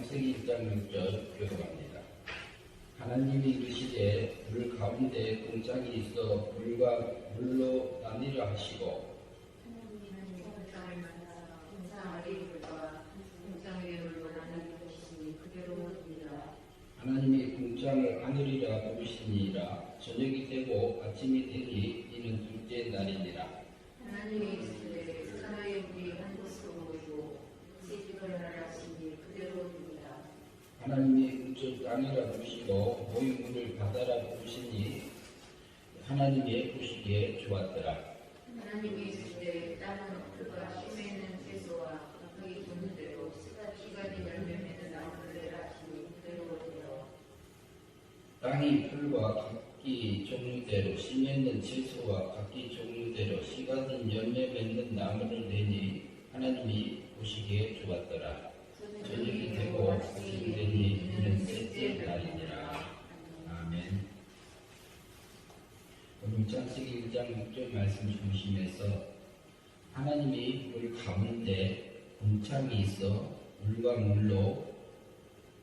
창세기 1장 6절 교독합니다. 하나님이 이르시되 물 가운데 공짝이 있어 물과 물로 나뉘라 하시고 하나님은 공장을 만나 공장 아래 물과 공장 위에 물로 나누게 하시니 그대로 되리라. 하나님이 공장을 하늘이라 부르시니라. 저녁이 되고 아침이 되니 이는 둘째 날이니라. 하나님이 이르시되 하나의 물이 한 곳으로 모이고 세기를 나라하시니 그대로 되리라. 하나님이 우주 땅이라 부르시고 모인 물을 바다라 부르시니 하나님이 보시기에 좋았더라. 하나님이 이르시되 땅은 그가 심에 있는 채소와 각각이 좋는 대로 씨가 된 열매 맺는 나무를 내라 하시니 그대로 되리라. 땅이 풀과 각기 종류대로 씨 맺는 채소와 각기 종류대로 씨가 든 열매 맺는 나무를 내니 하나님이 보시기에 좋았더라. 저녁이 되고 아침이 되니 이는 셋째 날이니라. 아멘. 오늘 창세기 1장 6절 말씀 중심에서 하나님이 물 가운데 공창이 있어 물과 물로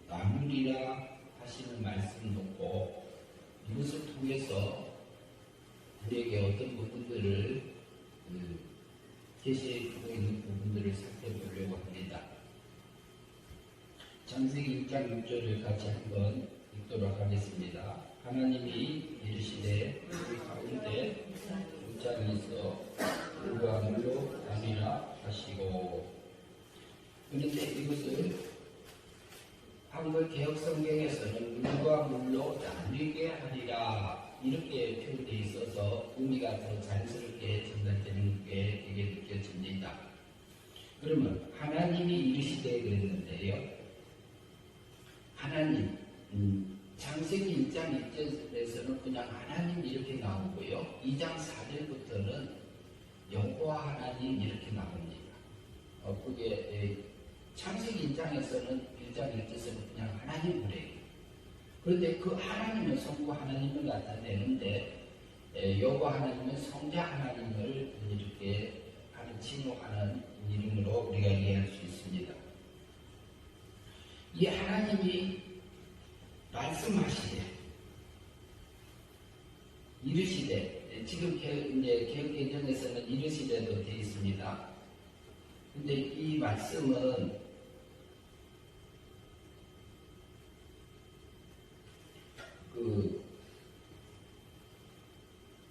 나누리라 하시는 말씀 놓고 이것을 통해서 우리에게 어떤 부분들을 제시해주고 있는 부분들을 살펴보려고 합니다. 창세기 1장 6절을 같이 한번 읽도록 하겠습니다. 하나님이 이르시되 물 가운데 공창이 있어 물과 물로 나뉘라 하시고. 그런데 이것을 한글 개혁 성경에서는 물과 물로 나뉘게 하리라 이렇게 표현되어 있어서 의미가 더 자연스럽게 전달되는 게 되게 느껴집니다. 그러면 하나님이 이르시되 그랬는데요. 하나님, 창세기 1장 1절에서는 그냥 하나님 이렇게 나오고요. 2장 4절부터는 여호와 하나님 이렇게 나옵니다. 그게 창세기 1장에서는 1장 1절에서는 그냥 하나님 그래요. 그런데 그 하나님은 성부 하나님을 나타내는데 여호와 하나님은 성자 하나님을 이렇게 하는 칭호하는 이름으로 우리가 이해할 수 있습니다. 이 하나님이 말씀하시되 이르시되 지금 개혁개정에서는 이르시되도 되어 있습니다. 근데 이 말씀은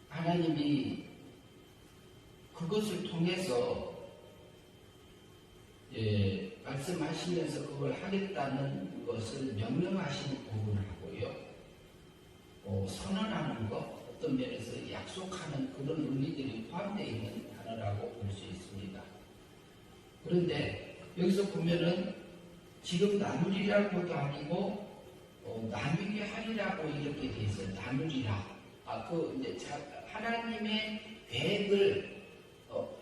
하나님이 그것을 통해서 말씀하시면서 그걸 하겠다는 것을 명령하시는 부분하고요. 선언하는 것, 어떤 면에서 약속하는 그런 의미들이 포함되어 있는 단어라고 볼 수 있습니다. 그런데 여기서 보면은 지금 나누리라고도 아니고 나누게 하리라고 이렇게 되어 있어요. 나누리라. 하나님의 계획을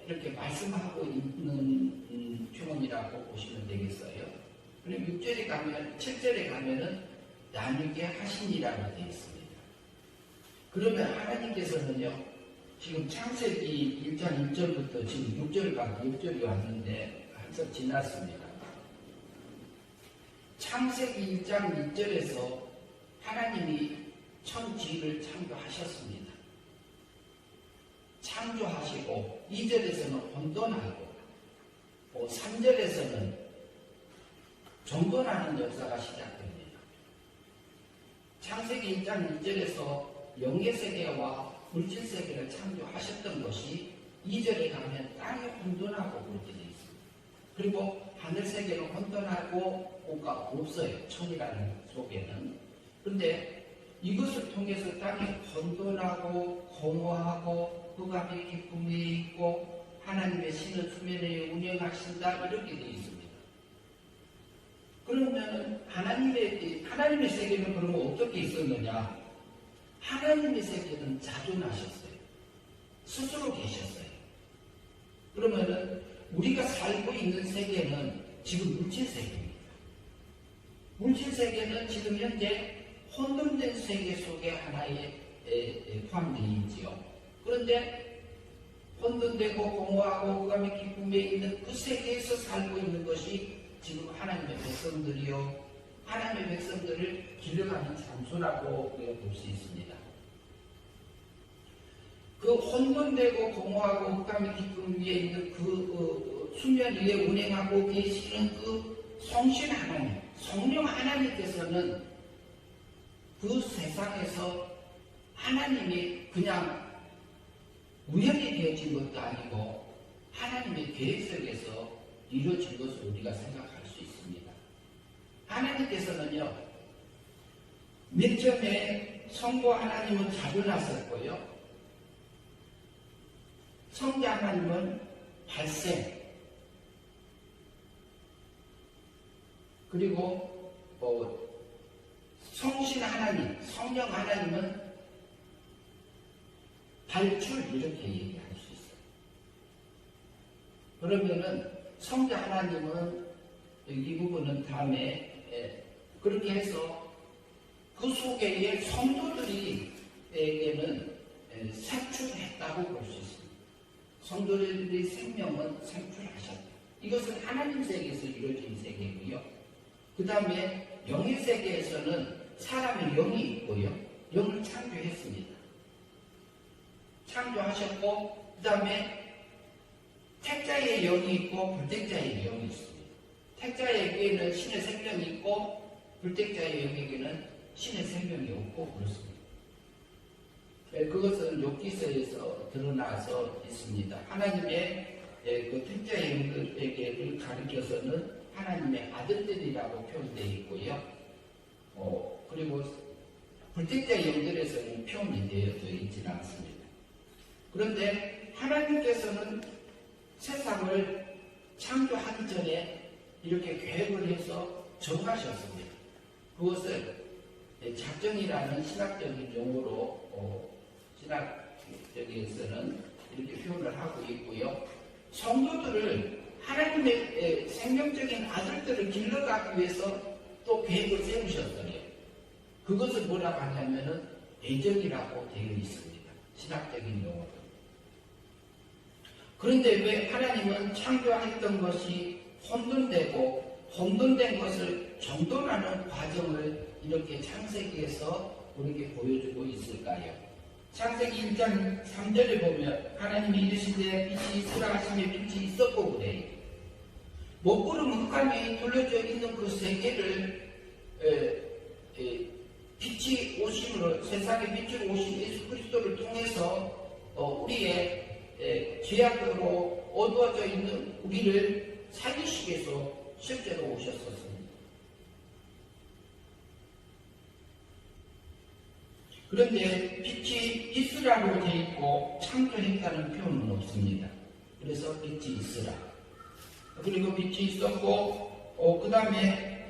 이렇게 말씀하고 있는 표현이라고 보시면 되겠어요. 그럼 6절에 가면, 7절에 가면은 나누게 하시니라고 되어 있습니다. 그러면 하나님께서는요, 지금 창세기 1장 1절부터 지금 6절이 왔는데 한참 지났습니다. 창세기 1장 1절에서 하나님이 천지를 창조하셨습니다. 창조하시고 2절에서는 혼돈하고 3절에서는 정돈하는 역사가 시작됩니다. 창세기 1장 1절에서 영계세계와 물질세계를 창조하셨던 것이 2절에 가면 땅이 혼돈하고 그렇게 되어 있습니다. 그리고 하늘세계는 혼돈하고 뭐가 없어요. 천이라는 속에는. 그런데 이것을 통해서 땅이 혼돈하고 공허하고 흑암의 기쁨이 있고 하나님의 신을 수면에 운영하신다 이렇게 되어 있습니다. 그러면 하나님의 세계는 그러면 어떻게 있었느냐? 하나님의 세계는 자존하셨어요. 스스로 계셨어요. 그러면은 우리가 살고 있는 세계는 지금 물질 세계입니다. 물질 세계는 지금 현재 혼돈된 세계 속에 하나에 포함되어 있지요. 그런데 혼돈되고 공허하고 흑암의 기쁨에 있는 그 세계에서 살고 있는 것이 지금 하나님의 백성들이요, 하나님의 백성들을 길러가는 장소라고 우리가 볼 수 있습니다. 그 혼돈되고 공허하고 흑암의 깊음 위에 있는 그 수면 위에 운행하고 계시는 그 성신 하나님, 성령 하나님께서는 그 세상에서 하나님이 그냥 우연히 되어진 것도 아니고 하나님의 계획 속에서 이루어진 것을 우리가 생각할 수 있습니다. 하나님께서는요, 맨 처음에 성부 하나님은 자존하셨고요, 성자 하나님은 발생, 그리고 성신 하나님, 성령 하나님은 발출, 이렇게 얘기할 수 있어요. 그러면은 성자 하나님은 이 부분은 다음에 그렇게 해서 그 속에 성도들에게는 산출했다고 볼 수 있습니다. 성도들의 생명은 산출하셨다. 이것은 하나님 세계에서 이루어진 세계고요. 그 다음에 영의 세계에서는 사람의 영이 있고요. 영을 창조했습니다. 창조하셨고, 그 다음에 택자의 영이 있고 불택자의 영이 있습니다. 택자에게는 신의 생명이 있고 불택자의 영에게는 신의 생명이 없고 그렇습니다. 그것은 욥기서에서 드러나서 있습니다. 하나님의 그 택자의 영들에게를 가리켜서는 하나님의 아들들이라고 표현되어 있고요. 그리고 불택자의 영들에서는 표현이 되어져 있지는 않습니다. 그런데 하나님께서는 세상을 창조하기 전에 이렇게 계획을 해서 정하셨습니다. 그것을 작정이라는 신학적인 용어로 신학적에서는 이렇게 표현을 하고 있고요. 성도들을 하나님의 생명적인 아들들을 길러가기 위해서 또 계획을 세우셨어요. 그것을 뭐라고 하냐면은 예정이라고 되어 있습니다. 신학적인 용어로. 그런데 왜 하나님은 창조했던 것이 혼돈된 것을 정돈하는 과정을 이렇게 창세기에서 우리에게 보여주고 있을까요? 창세기 1장 3절에 보면 하나님이 이르시되 빛이 있으라 하시며 빛이 있었고 그래요. 먹구름 흑암이 둘러져 있는 그 세계를 빛이 오심으로, 세상에 빛으로 오신 예수 그리스도를 통해서 우리의 죄악으로 어두워져 있는 우리를 살리시기 위해서 실제로 오셨었습니다. 그런데 빛이 있으라고 되어 있고 창조했다는 표현은 없습니다. 그래서 빛이 있으라. 그리고 빛이 있었고 그 다음에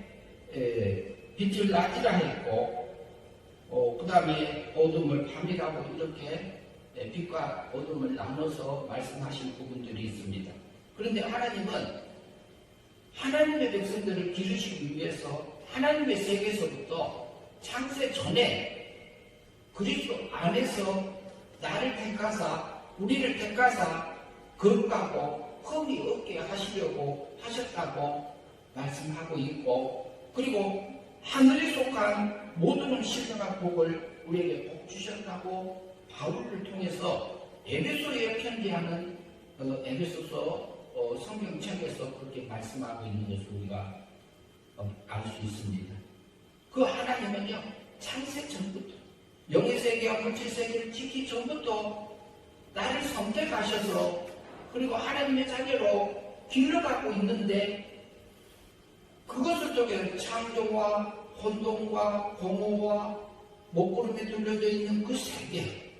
빛을 낮이라 했고 그 다음에 어둠을 밤이라고 이렇게 빛과 어둠을 나눠서 말씀하신 부분들이 있습니다. 그런데 하나님은 하나님의 백성들을 기르시기 위해서 하나님의 세계에서부터 창세 전에 그리스도 안에서 나를 택하사, 우리를 택하사 거룩하고 흠이 없게 하시려고 하셨다고 말씀하고 있고, 그리고 하늘에 속한 모든 신령한 복을 우리에게 복 주셨다고 바울을 통해서 에베소에 편지하는 에베소서 성경책에서 그렇게 말씀하고 있는 것을 우리가 알 수 있습니다. 그 하나님은요, 창세 전부터 영의 세계와 물질 세계를 지키기 전부터 나를 선택하셔서 그리고 하나님의 자녀로 길러가고 있는데, 그것을 통해 창조와 혼돈과 공허와 먹구름에 둘러져 있는 그 세계,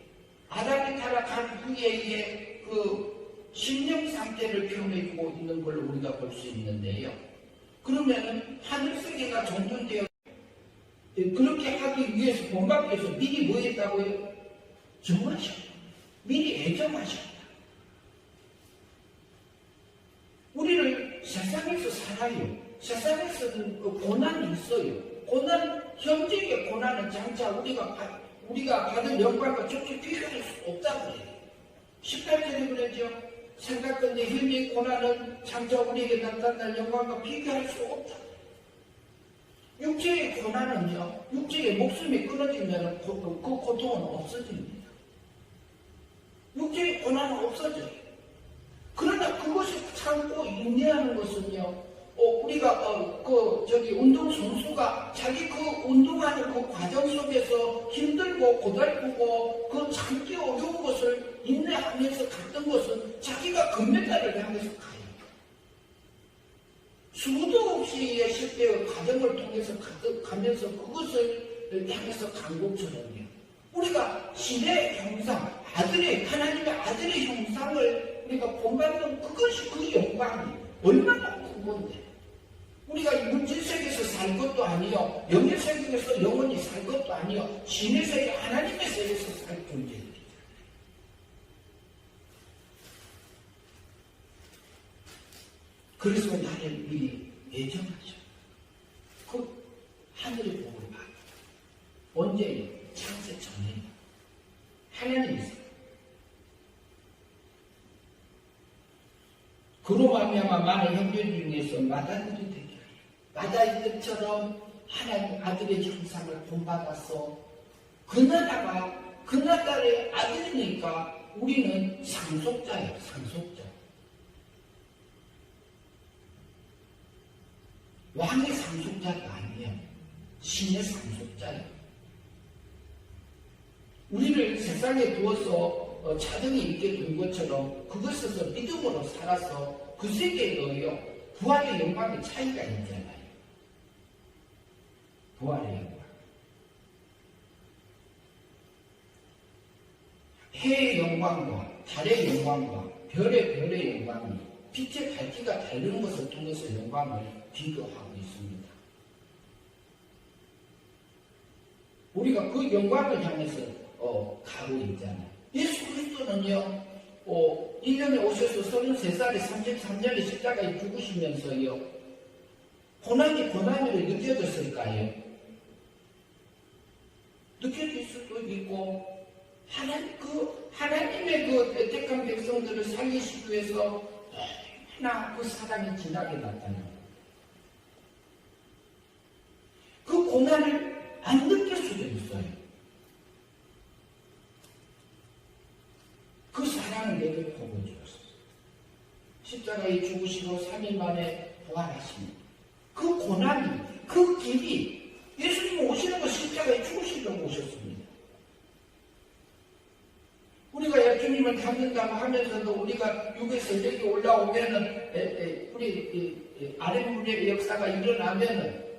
아담이 타락한 후에의 그 심령 상태를 표현해주고 있는 걸 우리가 볼 수 있는데요. 그러면 하늘 세계가 정돈되어 그렇게 하기 위해서, 본받기 위해서 미리 뭐 했다고요? 정하셨다. 미리 애정하셨다. 우리를 세상에서 살아요. 세상에서는 고난이 있어요. 현재의 고난은 장차 우리가 받은 영광과 족속 비교할 수 없다고 해요. 18절에 그러죠. 생각건데 현재의 고난은 장차 우리에게 나타날 영광과 비교할 수 없다. 육체의 고난은요, 육체의 목숨이 끊어지면 그 고통은 없어집니다. 육체의 고난은 없어져요. 그러나 그것을 참고 인내하는 것은요, 우리가 운동선수가 자기 그 운동하는 그 과정 속에서 힘들고 고달프고 그 참기 어려운 것을 인내하면서 갔던 것은 자기가 금메달을 향해서 가요. 수도 없이의 실패의 과정을 통해서 가면서 그것을 향해서 간 것처럼요. 우리가 신의 형상, 하나님의 아들의 형상을 우리가 본받는 그것이 그 영광이 얼마나 큰 건데. 우리가 물질세계에서 살 것도 아니요, 영의 세계에서 영원히 살 것도 아니요, 신의 세계, 하나님의 세계에서 살 존재들이잖아요. 그래서 나를 미리 예정하죠. 그 하늘의 복을 받아. 언제요? 창세 전에. 하나님이세요. 그로 말미암아 많은 형제 중에서 마다들이 되게 하여 마다들처럼 하나님 아들의 형상을 본받아서 그 나라의 아들이니까 우리는 상속자예요. 상속자. 왕의 상속자가 아니에요. 신의 상속자예요. 우리를 세상에 두어서 차등이 있게 둔 것처럼 그것에서 믿음으로 살아서 그 세계에도요, 부활의 영광의 차이가 있잖아요. 부활의 영광. 해의 영광과 달의 영광과 별의 영광이 빛의 밝기가 다른 것을 통해서 영광을 비교하고 있습니다. 우리가 그 영광을 향해서 가고 있잖아요. 예수 그리스도는요, 1년에 오셔서 33살에 33년에 십자가에 죽으시면서요, 고난으로 느껴졌을까요? 느껴질 수도 있고, 하나님의 그 택한 백성들을 살리시기 위해서 얼마나 그 사랑이 진하게 나타나요. 그 고난을 안 느낄 수도 있어요. 그 사랑을 내게 보여주었어요. 십자가에 죽으시고 3일 만에 부활하십니다. 그 고난이, 그 길이, 예수님 오시는 건 십자가에 죽으시려고 오셨습니다. 우리가 예수님을 닮는다고 하면서도 우리가 육에서 여기 올라오면은, 우리 아랫물의 역사가 일어나면은,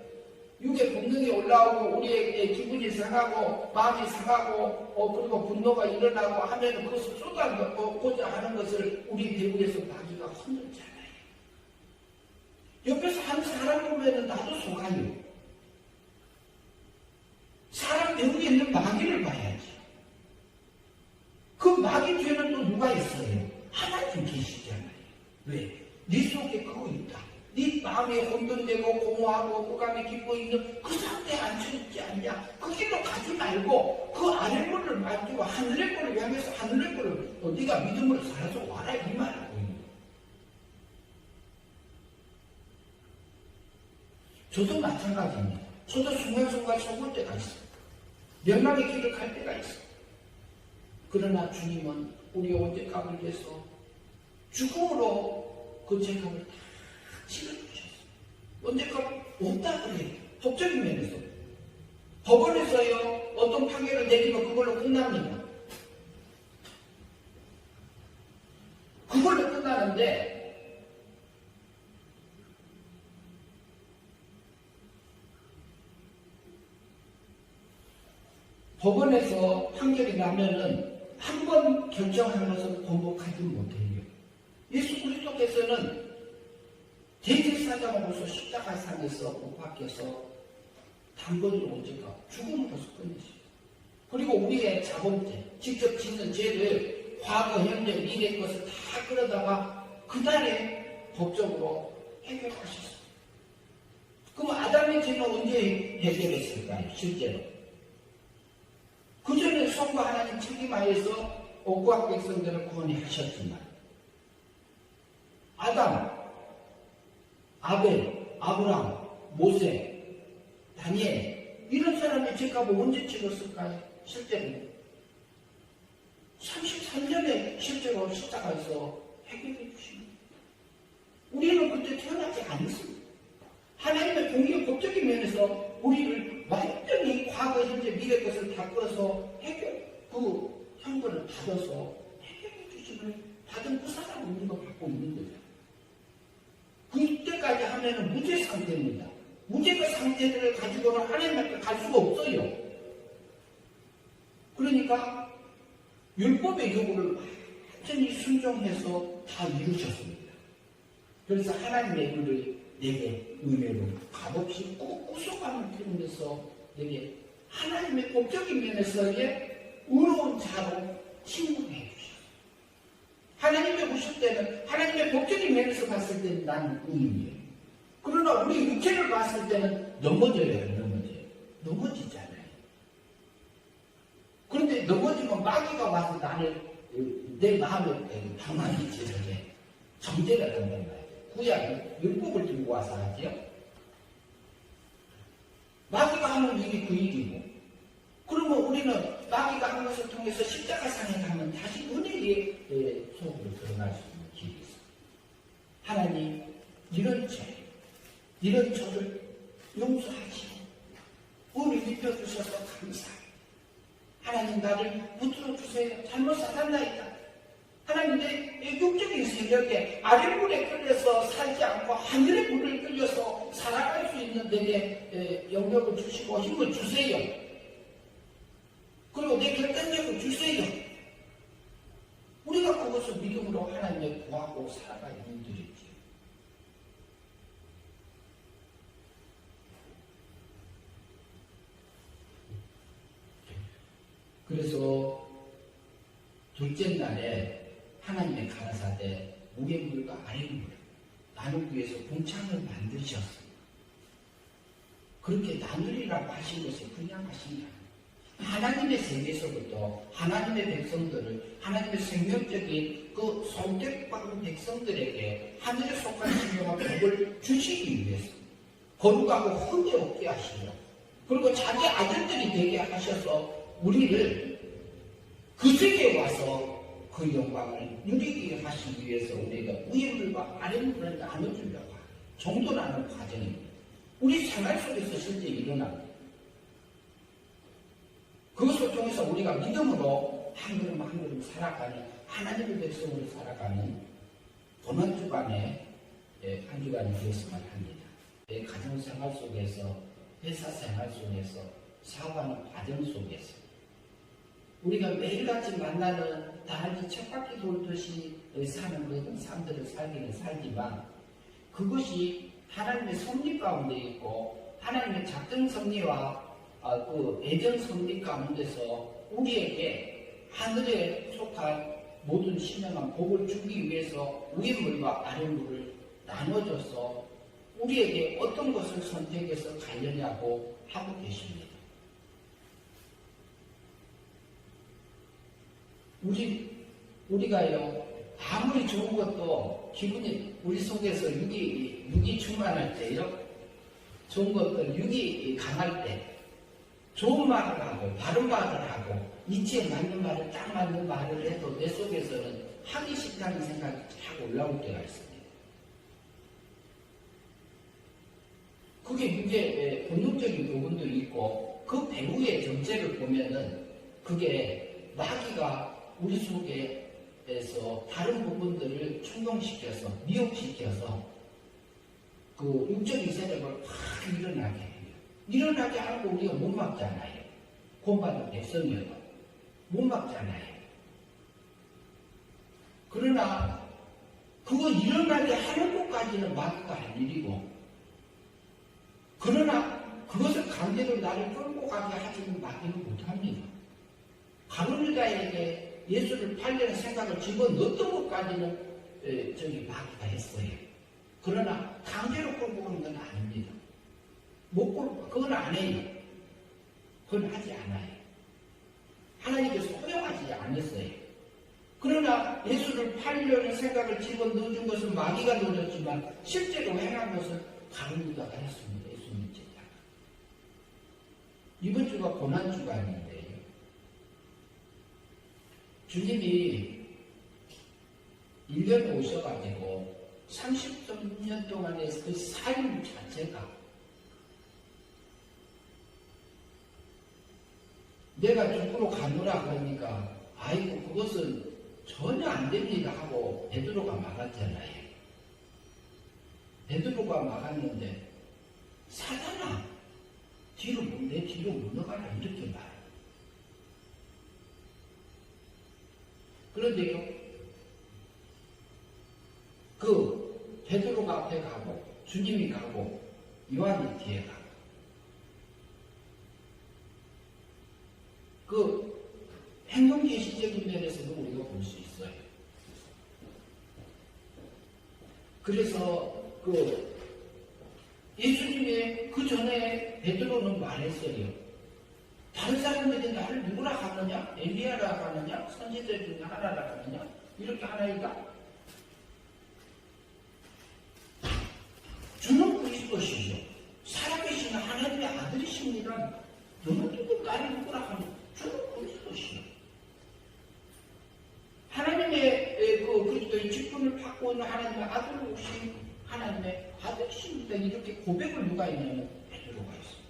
육의 본능이 올라오고 우리의 기분이 상하고 마음이 상하고 그리고 분노가 일어나고 하면 그것을 쏟아내고자 하는 것을 우리 배우에서 마귀가 흔들잖아요. 옆에서 한 사람 보면 나도 속아요. 사람 배우에 있는 마귀를 봐야지. 그 마귀 뒤에는 또 누가 있어요? 하나님 계시잖아요. 왜? 네 속에 그거 있다. 네 마음이 혼돈되고 공허하고 호감이 깊어 있는 그 상태에 앉혀있지 않냐? 그 길로 가지 말고 그 아랫물을 맡기고 하늘의 꼴을 향해서 하늘의 꼴을 네가 믿음으로 살아서 와라 이 말하고 있는 거예요. 저도 마찬가지입니다. 저도 순간순간 속을 때가 있어요. 멸망의 길을 갈 때가 있어요. 그러나 주님은 우리의 언제값을 위해서 죽음으로 그 죄값을 다 치러주셨어요. 언제값 없다 그래요. 법적인 면에서. 법원에서요, 어떤 판결을 내리면 그걸로 끝납니다. 그걸로 끝나는데, 법원에서 판결이 나면은 한 번 결정한 것을 번복하지 못해요. 예수 그리스도께서는 대제사장으로서 십자가상에서 못 박혀서 단번으로 언제가 죽음으로서 끝내시죠. 그리고 우리의 자범죄, 직접 짓는 죄를 과거, 현재, 미래의 것을 다 끌어다가 그날에 법적으로 해결하셨어요. 그럼 아담의 죄는 언제 해결했을까요? 실제로. 그 전에 성부 하나님 책임하에서 구약 백성들을 구원하셨지만 아담, 아벨, 아브람, 모세, 다니엘 이런 사람의 죄값을 언제 치렀을까요? 실제로 33년에 실제로 십자가에서 해결해 주십니다. 우리는 그때 태어나지 않습니다. 하나님의 공의의 법적인 면에서 우리를 완전히 과거, 현재, 미래 것을 다 끌어서 그 형벌을 받아서 해결해 주심을 받은 그 사람을 우리가 갖고 있는 거죠. 그때까지 하면은 무죄 상태입니다. 무죄의 상태들을 가지고는 하나님 앞에 갈 수가 없어요. 그러니까 율법의 요구를 완전히 순종해서 다 이루셨습니다. 그래서 하나님의 은혜를 내게 은혜로 값없이 꼭 구속함을 드리면서 내게 하나님의 법적인 면에서의 의로운 자로 칭송해 주셨어요. 하나님의 보실 때는 하나님의 법적인 면에서 봤을 때는 나는 의인이에요. 그러나 우리 육체를 봤을 때는 넘어지잖아요. 그런데 넘어지면 마귀가 와서 나를 내 마음에 방망이 지르게 정죄가 된단 말이에요. 구약은 율법을 들고 와서 하지요. 마귀가 하는 일이 그 일이고, 그러면 우리는 마귀가 한 것을 통해서 십자가상에 가면 다시 은혜의 속으로 드러날 수 있는 길이 있어요. 하나님, 이런 저를 용서하시고 은혜 입혀주셔서 감사해요. 하나님, 나를 붙들어 주세요. 잘못 살았나이다. 하나님, 내 육적인 세력에 아랫물에 끌려서 살지 않고 하늘의 물을 끌려서 살아갈 수 있는 내게 영역을 주시고 힘을 주세요. 그리고 내 결단력을 주세요. 우리가 그것을 믿음으로 하나님의 구하고 살아갈 일들이죠. 그래서 둘째 날에 하나님의 가라사대 위에물과 아래물 나누기 위해서 공창을 만드셨습니다. 그렇게 나누리라고 하신 것이 그냥 하신 게 아니에요. 하나님의 세계에서부터 하나님의 백성들을 하나님의 생명적인 그 선택받은 백성들에게 하늘에 속한 신령한 복을 주시기 위해서 거룩하고 흠이 없게 하시려, 그리고 자기 아들들이 되게 하셔서 우리를 그 세계에 와서 그 영광을 누리게 하시기 위해서 우리가 위물과 아랫물을 나눠주려고 하는 정돈하는 과정입니다. 우리 생활 속에서 실제 일어납니다. 그것을 통해서 우리가 믿음으로 한 걸음 한 걸음 살아가는 하나님의 백성으로 살아가는 고난 주간의 한 주간이 되었으면 합니다. 가정생활 속에서, 회사 생활 속에서, 사업하는 과정 속에서 우리가 매일같이 만나는 다같이 쳇바퀴 돌듯이 사는 그런 삶들을 살기는 살지만 그것이 하나님의 섭리 가운데 있고 하나님의 작정 섭리와 그 애정 섭리 가운데서 우리에게 하늘에 속한 모든 신령한 복을 주기 위해서 위물과 아랫물을 나눠줘서 우리에게 어떤 것을 선택해서 가려냐고 하고 계십니다. 우리가요, 아무리 좋은 것도 기분이 우리 속에서 육이 충만할 때요, 좋은 것들, 육이 강할 때, 좋은 말을 하고, 바른 말을 하고, 이치에 맞는 말을, 딱 맞는 말을 해도 내 속에서는 하기 싫다는 생각이 쫙 올라올 때가 있습니다. 그게 육의 본능적인 부분도 있고, 그 배후의 정체를 보면은 그게 마귀가 우리 속에서 다른 부분들을 충동시켜서 미혹시켜서 그 육적인 세력을 확 일어나게 해요. 일어나게 하는 거 우리가 못 막잖아요. 구원받은 백성이어도 못 막잖아요. 그러나 그거 일어나게 하는 것까지는 마귀가 할 일이고, 그러나 그것을 강제로 나를 끌고 가게 하지는 마귀는 못합니다. 가룟유다에게 예수를 팔려는 생각을 집어넣었던 것까지는 마귀가 했어요. 그러나 강제로 끌고 가는 건 아닙니다. 못 끌고, 그건 안 해요. 그건 하지 않아요. 하나님께서 허용하지 않았어요. 그러나 예수를 팔려는 생각을 집어넣어준 것은 마귀가 넣어줬지만 실제로 행한 것은 가룟유다가 했습니다. 예수 믿겠다. 이번 주가 고난주가 아닌데요. 주님이 1년에 오셔가지고 30년 동안의 그 삶 자체가 내가 죽으러 가노라 그러니까 아이고 그것은 전혀 안 됩니다 하고 베드로가 막았잖아요. 베드로가 막았는데 사단아 내 뒤로 물러가라 이렇게 말해요. 그런데요 그 베드로가 앞에 가고 주님이 가고 요한이 뒤에 가고 그 행동계시적인 면에서도 우리가 볼 수 있어요. 그래서 그 예수님의 그 전에 베드로는 말했어요. 다른 사람들이 나를 누구라 하느냐? 엘리야라 하느냐? 선지자 중에 하나라 하느냐? 이렇게 하나이다? 주는 그리스도시죠. 살아계신 하나님의 아들이십니다. 너는 누구 나를 누구라 하느냐? 주는 그리스도시요. 하나님의 그 그리스도의 직분을 받고 있는 하나님의 아들로 오신 하나님의 아들이십니다. 이렇게 고백을 누가 있냐면 베드로가 있어요.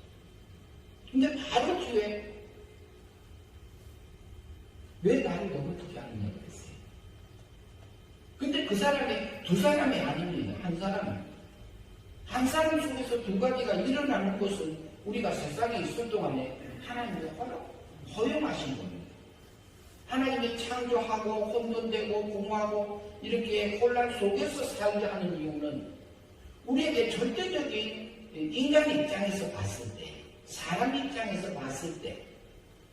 근데 바로 뒤에 왜 나를 넘어뜨지 않느냐 그랬어요. 근데 그 사람이 두 사람이 아닙니다. 한 사람. 한 사람 속에서 두 가지가 일어나는 것은 우리가 세상에 있을 동안에 하나님의 허용하신 겁니다. 하나님이 창조하고 혼돈되고 공허하고 이렇게 혼란 속에서 살게 하는 이유는 우리에게 절대적인 인간 입장에서 봤을 때, 사람 입장에서 봤을 때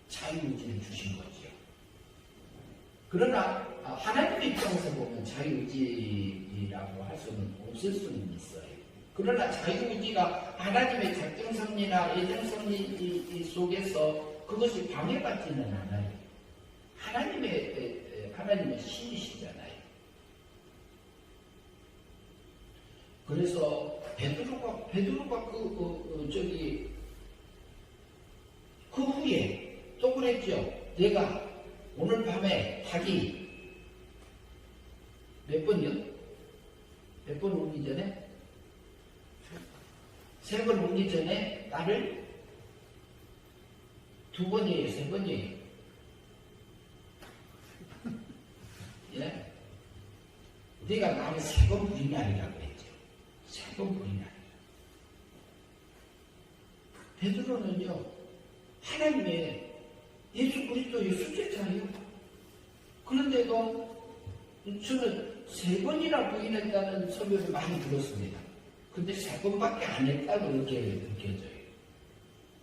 자유의지를 주신 거죠. 그러나 하나님의 입장에서 보면 자유의지라고 할 수는 없을 수는 있어요. 그러나 자유의지가 하나님의 작정섭리나 예정섭리 속에서 그것이 방해받지는 않아요. 하나님의 신이시잖아요. 그래서 베드로가 그 후에 또 그랬죠. 내가 오늘 밤에 닭이 몇 번이요? 몇 번 오기 전에? 3번 오기 전에 나를 2번이에요? 3번이에요? 예? 네가 나를 3번 부인하리라고 했죠. 3번 부인하리라. 베드로는요, 하나님의 예수 그리스도의 수제자예요. 그런데도 저는 3번이나 부인했다는 설명을 많이 들었습니다. 근데 3번밖에 안 했다고 이렇게 느껴져요.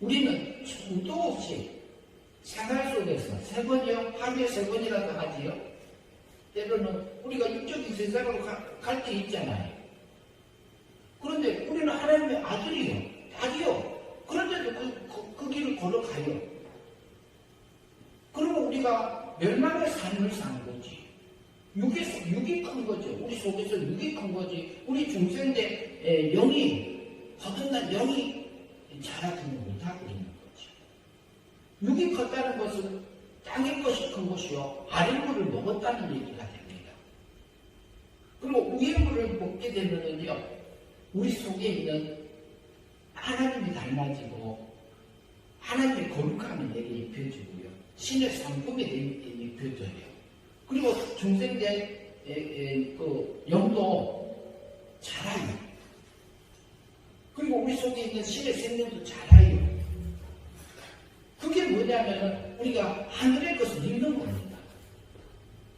우리는 수도 없이 생활 속에서 3번이요? 하루에 3번이라도 하지요? 때로는 우리가 육적인 세상으로 갈 때 있잖아요. 그런데 우리는 하나님의 아들이요, 딸이요. 그런데도 그 길을 걸어가요. 그러면 우리가 멸망의 삶을 사는 거지. 육이 큰 거죠. 우리 속에서 육이 큰 거지. 우리 중생대 영이, 거듭난 영이 자라지는 못하고 있는 거지. 육이 컸다는 것은 땅의 것이 큰 것이요, 아래 물을 먹었다는 얘기가 됩니다. 그리고 위의 물을 먹게 되면은요, 우리 속에 있는 하나님이 달라지고 하나님의 거룩함이 내게 입혀지고요, 신의 상품이 내게 입혀져요. 그리고 중생대 그 영도 자라요. 그리고 우리 속에 있는 신의 생명도 자라요. 그게 뭐냐면 우리가 하늘의 것을 읽는 겁니다.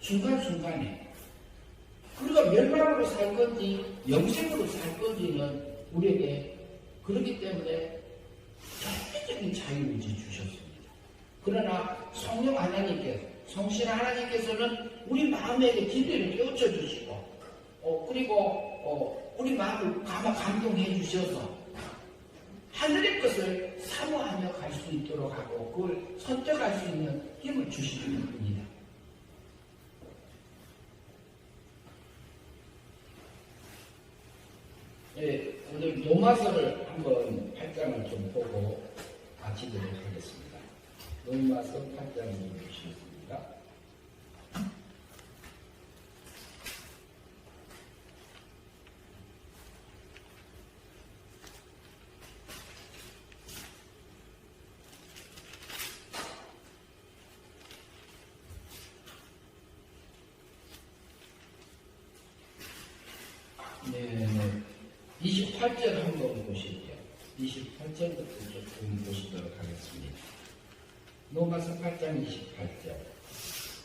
순간순간에. 우리가 멸망으로 살 건지 영생으로 살 건지는 우리에게 그렇기 때문에 절대적인 자유의지 주셨습니다. 그러나 성령 하나님께서, 성신 하나님께서는 우리 마음에게 진리를 깨우쳐 주시고 그리고 우리 마음을 감동해 주셔서 하늘의 것을 사모하며 갈 수 있도록 하고 그걸 선택할 수 있는 힘을 주시는 분이다. 로마서를 한번 8장을 좀 보고 마치도록 하겠습니다. 로마서 8장을 좀 보시겠습니다. 네, 28절 한번 보실게요. 28절부터 조금 보시도록 하겠습니다. 로마서 8장 28절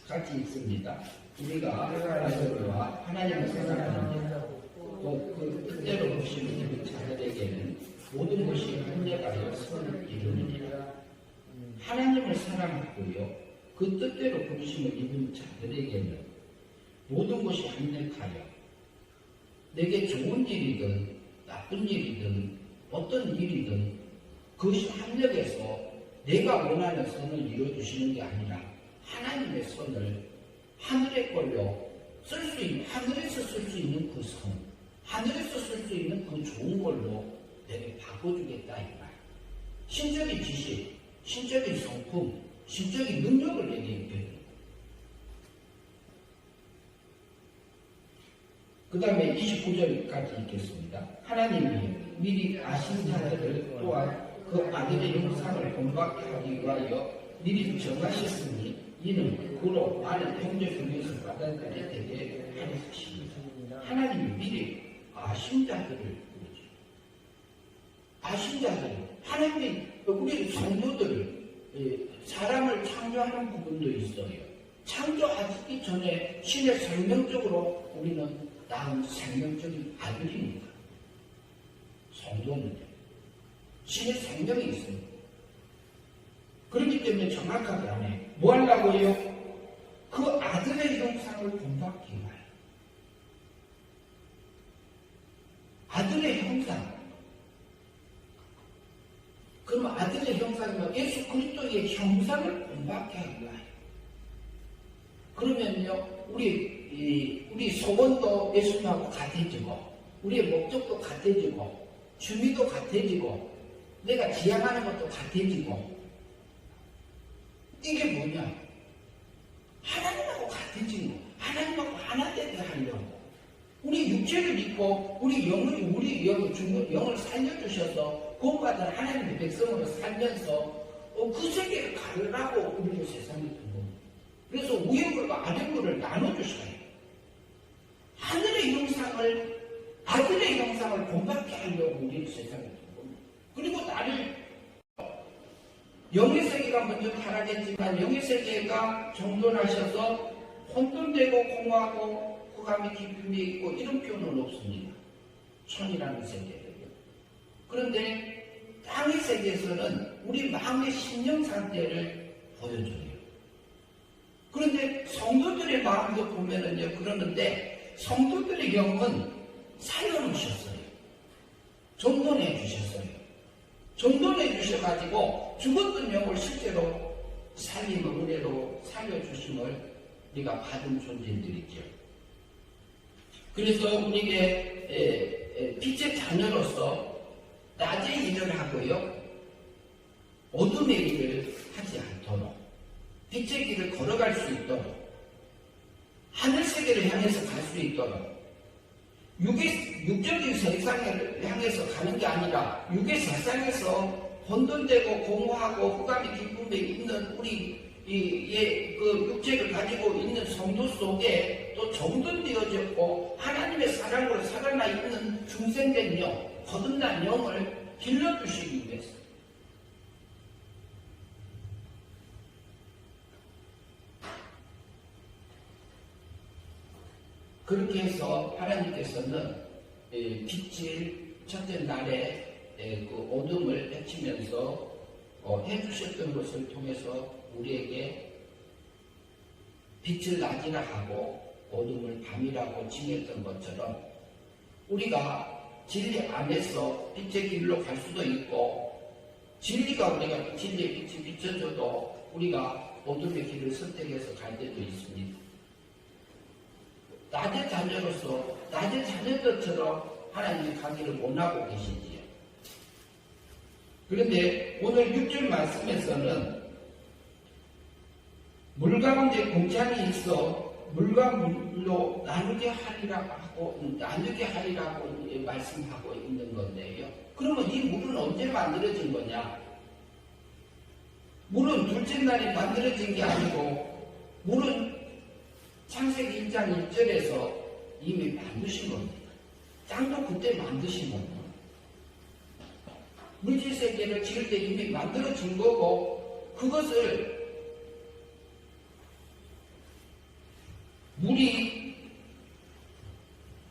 같이 읽습니다. 우리가 하나님과 하나님을 사랑하는 또 그 뜻대로 보시는 그 자들에게는 모든 것이 합력하여 선을 이루느니라. 하나님을 사랑하고요 그 뜻대로 부르심을 입은 자들에게는 모든 것이 합력하여 내게 좋은 일이든 나쁜 일이든 어떤 일이든 그것이 합력해서 내가 원하는 선을 이루어주시는 게 아니라 하나님의 선을 하늘의 걸로 쓸 수 있는, 하늘에서 쓸 수 있는 그 선, 하늘에서 쓸 수 있는 그 좋은 걸로 내게 바꿔주겠다 이 말. 신적인 지식, 신적인 성품, 신적인 능력을 내게 입혀줍니다. 그 다음에 29절까지 읽겠습니다. 하나님이 미리 아신 자들을 또한 그 아들의 형상을 본받게 하기 위하여 미리 정하셨으니 이는 그로 많은 형제 중에서 받은 자들이 되게 하려 하십니다. 하나님이 미리 아신 자들을 부르죠. 아신 자들, 하나님이 우리 성도들 사람을 창조하는 부분도 있어요. 창조하기 전에 신의 생명적으로 우리는 낳은 생명적인 아들입니다. 성도는요. 신의 생명이 있습니다. 그렇기 때문에 정확하게 안 해. 뭐 하려고 해요? 그 아들의 형상을 본받기 위하여. 아들의 형상. 그러면 아들의 형상이면 예수 그리스도의 형상을 본받게 하기 위하여. 그러면요, 우리 소원도 예수님하고 같아지고, 우리의 목적도 같아지고, 취미도 같아지고, 내가 지향하는 것도 같아지고, 이게 뭐냐? 하나님하고 같아지는 거, 하나님하고 하나 되게 하려고. 우리 육체를 입고, 우리 영을 살려주셔서, 구원받은 하나님의 백성으로 살면서, 그 세계를 가르라고 우리를 세상에 둔 겁니다. 그래서 위험물과 아랫물을 나눠주셔야 해요. 하늘의 형상을, 아들의 형상을 본받게 하려고 우리를 세상에 둔 겁니다. 그리고 나를 영의 세계가 먼저 타락했지만 영의 세계가 정돈하셔서 혼돈되고 공허하고 흑암의 깊음이 있고 이런 표현은 없습니다. 천이라는 세계를요. 그런데 땅의 세계에서는 우리 마음의 심령 상태를 보여줘요. 그런데 성도들의 마음도 보면은요, 그러는데 성도들의 영은 살려놓으셨어요. 정돈해 주셨어요. 정돈해 주셔가지고 죽었던 영을 실제로 살림의 은혜로 살려주심을 우리가 받은 존재들이죠. 그래서 우리에게 빛의 자녀로서 낮의 일을 하고요, 어둠의 일을 하지 않도록 빛의 길을 걸어갈 수 있도록 하늘 세계를 향해서 갈 수 있도록 육적인 세상을 향해서 가는 게 아니라 육의 세상에서 혼돈되고 공허하고 흑암의 기쁨에 있는 우리 그 육체를 가지고 있는 성도 속에 또 정돈되어졌고 하나님의 사랑으로 살아나 있는 중생된 영, 거듭난 영을 길러주시기 위해서 그렇게 해서 하나님께서는 빛을 첫째 날에 그 어둠을 헤치면서 해주셨던 것을 통해서 우리에게 빛을 낮이라 하고 어둠을 밤이라고 칭했던 것처럼 우리가 진리 안에서 빛의 길로 갈 수도 있고 진리가 우리가 진리의 빛이 비춰줘도 우리가 어둠의 길을 선택해서 갈 때도 있습니다. 낮의 자녀로서 낮의 자녀들처럼 하나님의 가기를 원하고 계시지요. 그런데 오늘 6절 말씀에서는 물 가운데 공창이 있어 물과 물로 나누게 하리라고 말씀하고 있는 건데요. 그러면 이 물은 언제 만들어진 거냐? 물은 둘째 날에 만들어진 게 아니고 물은 창세기 1장 1절에서 이미 만드신 겁니다. 땅도 그때 만드신 겁니다. 물질세계를 지을 때 이미 만들어진 거고 그것을 물이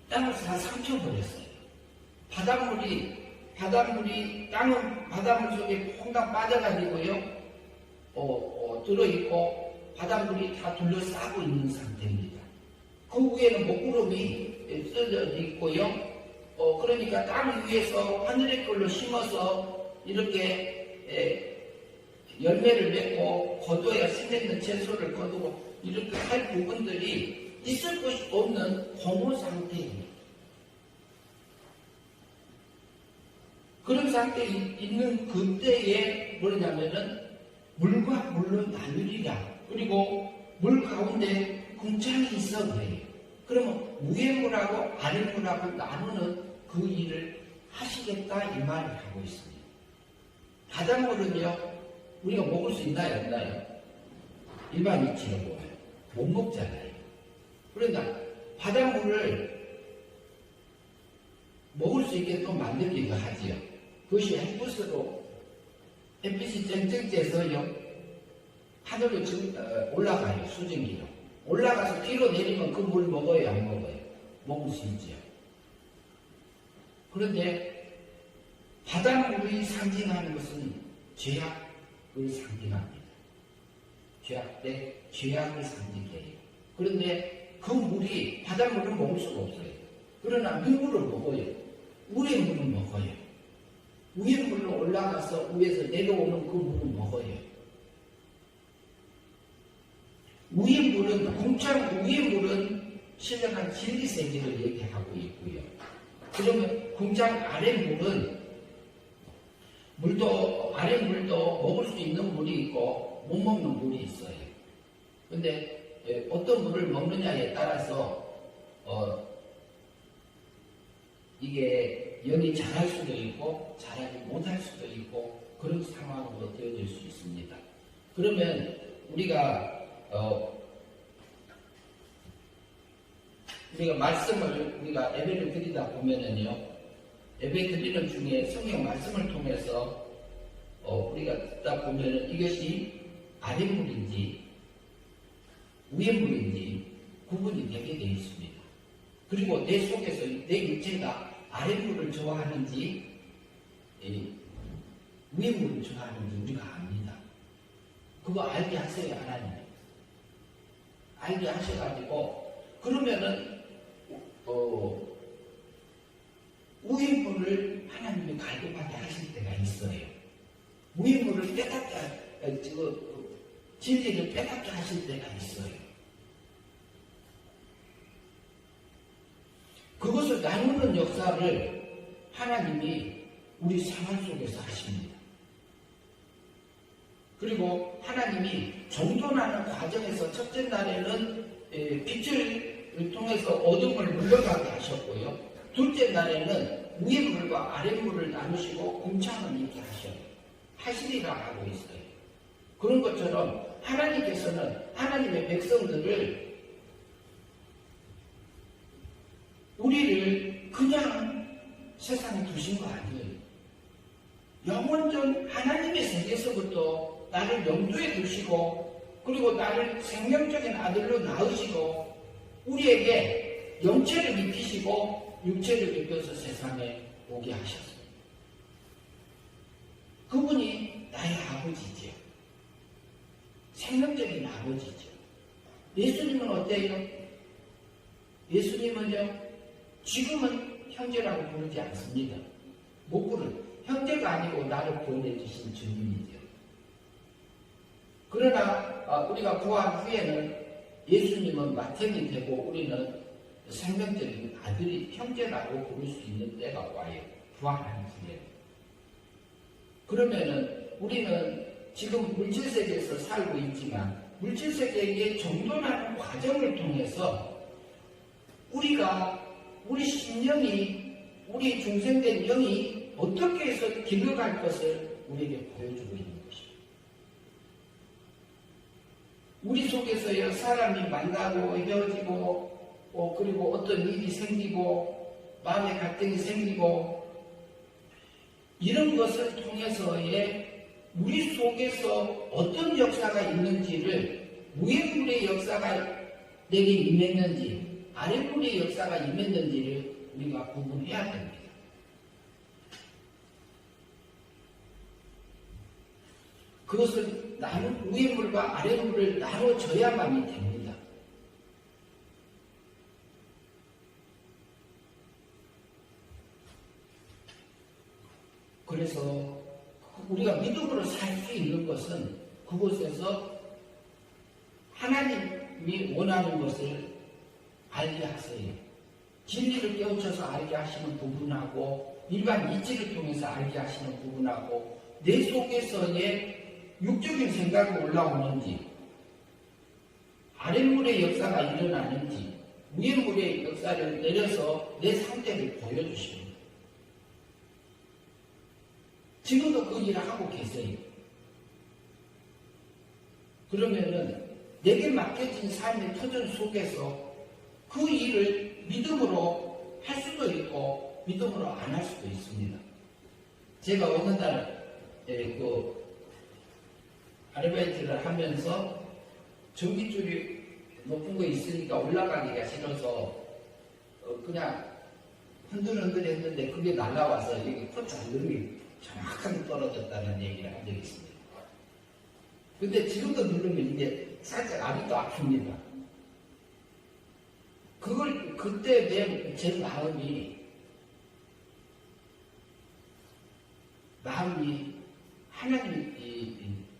땅을 다 삼켜버렸어요. 바닷물이 땅은 바닷물 속에 퐁당 빠져가지고요. 들어있고 바닷물이 다 둘러싸고 있는 상태입니다. 그 위에는 먹구름이 써져 있고요. 그러니까 땅 위에서 하늘의 걸로 심어서 이렇게 열매를 맺고 거둬야 심했는 채소를 거두고 이렇게 할 부분들이 있을 것이 없는 공허 상태입니다. 그런 상태에 있는 그때에 뭐냐면은 물과 물로 나누리라. 그리고 물 가운데 궁창이 있어 그래요. 그러면 위에 물하고 아래 물하고 나누는 그 일을 하시겠다 이 말을 하고 있습니다. 바닷물은요 우리가 먹을 수 있나요 없나요? 일반인처럼 못 먹잖아요. 그러나 바닷물을 먹을 수 있게 또 만들기도 하지요. 그것이 햇빛이 쨍쨍째서요 하늘로 올라가요. 수증기로 올라가서 뒤로 내리면 그 물 먹어요 안 먹어요? 먹을 수 있죠. 그런데 바닷물이 상징하는 것은 죄악을 상징합니다. 죄악 때 죄악을 상징해요. 그런데 그 물이 바닷물을 먹을 수가 없어요. 그러나 윗물을 먹어요. 위의 물을 먹어요. 위의 물로 올라가서 위에서 내려오는 그 물을 먹어요. 위의 물은 공창 위의 물은 신령한 진리세계를 얘기하고 있고요. 그러면 공창 아래 물은 아래 물도 먹을 수 있는 물이 있고 못 먹는 물이 있어요. 근데 어떤 물을 먹느냐에 따라서 이게 영이 자랄 수도 있고 자라지 못할 수도 있고 그런 상황으로 되어질 수 있습니다. 그러면 우리가 말씀을 우리가 예배를 드리다 보면은요, 예배 드리는 중에 성경 말씀을 통해서 우리가 듣다 보면은 이것이 아랫물인지 위에물인지 구분이 되게 되어 있습니다. 그리고 내 속에서 내 육체가 아랫물을 좋아하는지 위에물을 좋아하는지 우리가 압니다. 그거 알게 하세요, 하나님. 알게 하셔가지고 그러면은 위의 물을 하나님이 갈급하게 하실 때가 있어요. 위의 물을 빼앗게 진리를 빼앗게 하실 때가 있어요. 그것을 나누는 역사를 하나님이 우리 생활 속에서 하십니다. 그리고 하나님이 정돈하는 과정에서 첫째 날에는 빛을 통해서 어둠을 물러가게 하셨고요. 둘째 날에는 위의 물과 아래 물을 나누시고 공창을 있게 하시리라 하고 있어요. 그런 것처럼 하나님께서는 하나님의 백성들을 우리를 그냥 세상에 두신 거 아니에요. 영원전 하나님의 세계에서부터 나를 영도에 두시고 그리고 나를 생명적인 아들로 낳으시고 우리에게 영체를 입히시고 육체를 입혀서 세상에 오게 하셨어요. 그분이 나의 아버지지요. 생명적인 아버지죠. 예수님은 어때요? 예수님은요, 지금은 형제라고 부르지 않습니다. 못 부르는 형제가 아니고 나를 보내주신 주님이죠. 그러나 우리가 구한 후에는 예수님은 맏형이 되고 우리는 생명적인 아들이 형제라고 부를 수 있는 때가 와요. 부활한 후에. 그러면은 우리는 지금 물질세계에서 살고 있지만 물질세계의 정돈하는 과정을 통해서 우리 심령이, 우리 중생된 영이 어떻게 해서 길러갈 것을 우리에게 보여주고 있는 것입니다. 우리 속에서요, 사람이 만나고 헤어지고, 그리고 어떤 일이 생기고, 마음의 갈등이 생기고, 이런 것을 통해서의 우리 속에서 어떤 역사가 있는지를, 위의 물의 역사가 내게 임했는지, 아랫물의 역사가 임했는지를 우리가 구분해야 됩니다. 그것을 위의 물과 아랫물을 나눠줘야만이 됩니다. 그래서 우리가 믿음으로 살 수 있는 것은 그곳에서 하나님이 원하는 것을 알게 하세요. 진리를 깨우쳐서 알게 하시는 부분하고 일반 이치를 통해서 알게 하시는 부분하고 내 속에서의 육적인 생각이 올라오는지 아랫물의 역사가 일어나는지 위의 물의 역사를 내려서 내 상태를 보여주십니다. 지금도 그 일을 하고 계세요. 그러면은 내게 맡겨진 삶의 터전 속에서 그 일을 믿음으로 할 수도 있고 믿음으로 안 할 수도 있습니다. 제가 어느 날 아르바이트를 하면서 전기줄이 높은 거 있으니까 올라가기가 싫어서 그냥 흔들흔들 했는데 그게 날라와서 여기 콧잔등이 정확하게 떨어졌다는 얘기를 한 적이 있습니다. 근데 지금도 누르면 이게 살짝 아직도 아픕니다. 그때 제 마음이 하나님,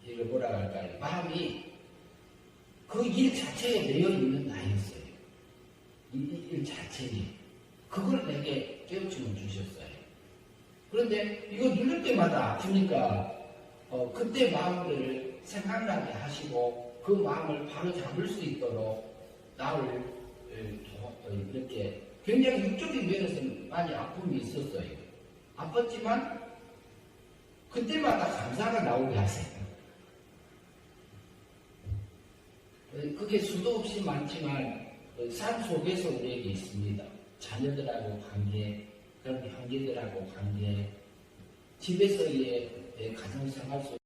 이걸 뭐라 할까요? 마음이 그 일 자체에 매여 있는 나였어요. 일 자체에. 그걸 내게 깨우침을 주셨어요. 그런데 이거 누를 때마다 아프니까, 그때 마음을 생각나게 하시고, 그 마음을 바로 잡을 수 있도록 나를 이렇게 굉장히 육적인 면에서는 많이 아픔이 있었어요. 아팠지만, 그때마다 감사가 나오게 하세요. 그게 수도 없이 많지만 삶 속에서 우리에게 있습니다. 자녀들하고 관계, 그런 형제들하고 관계, 집에서의 가정생활 속